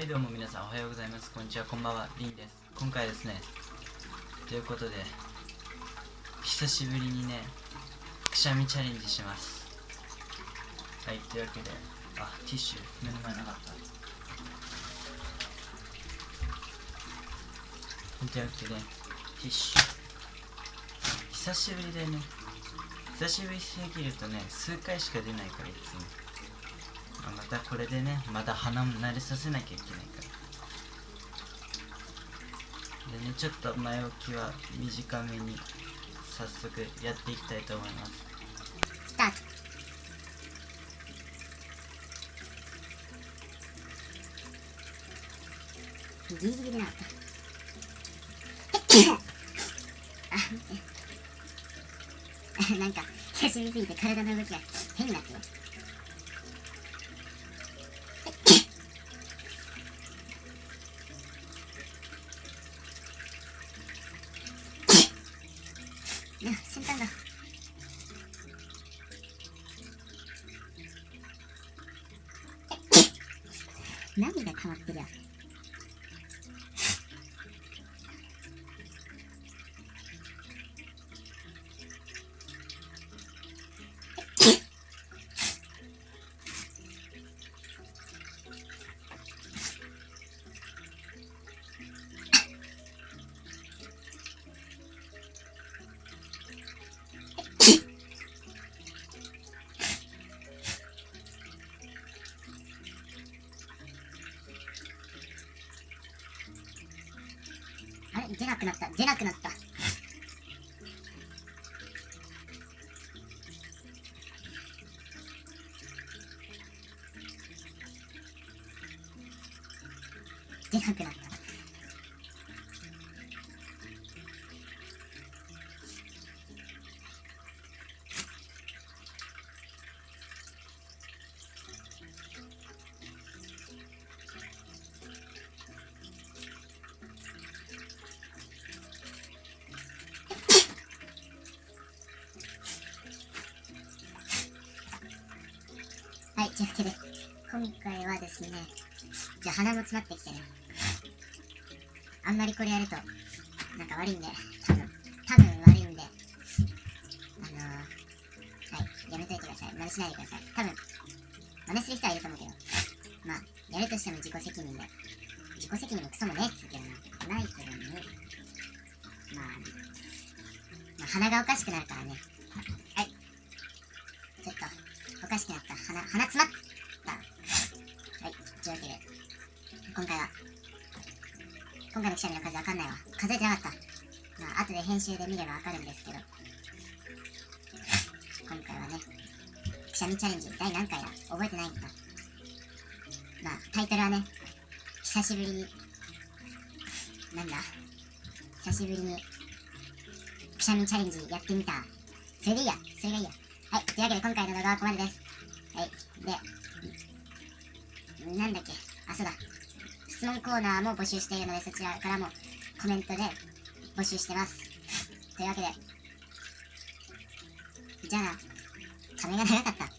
どうも皆さんおはようございます。こんにちは、こんばんは、リンです。今回ですね、ということで久しぶりにね、くしゃみチャレンジします。はい、というわけで、ティッシュ目の前なかった。というわけで、ティッシュ久しぶりでね、久しぶりすぎるとね、数回しか出ないから、いつもまたこれでね、また鼻も慣れさせなきゃいけないからでね、ちょっと前置きは短めに早速やっていきたいと思います。スタート。ギリギリでなかった。なんか久しぶりすぎて体の動きが変になってる。先端だ。何が溜まってるや。あれ、出なくなった。はい、というわけで、今回はですね、鼻も詰まってきてね、あんまりこれやると、なんか悪いんで、多分悪いんで、はい、やめといてください。真似しないでください。多分、真似する人はいると思うけど、やるとしても自己責任で、自己責任もクソもねえっつうけどな、ないけどね、鼻がおかしくなるからね、はい、ちょっと、おかしくなった。鼻詰まった。はい、というわけで、今回のくしゃみの数わかんないわ。数えてなかった。後で編集で見ればわかるんですけど、今回はね、くしゃみチャレンジ第何回だ覚えてないんだ。タイトルはね、久しぶりにくしゃみチャレンジやってみた。それがいいや。はい、というわけで今回の動画はここまでです。はい、で、なんだっけ、そうだ。質問コーナーも募集しているので、そちらからもコメントで募集してます。というわけで、じゃあな、髪が長かった。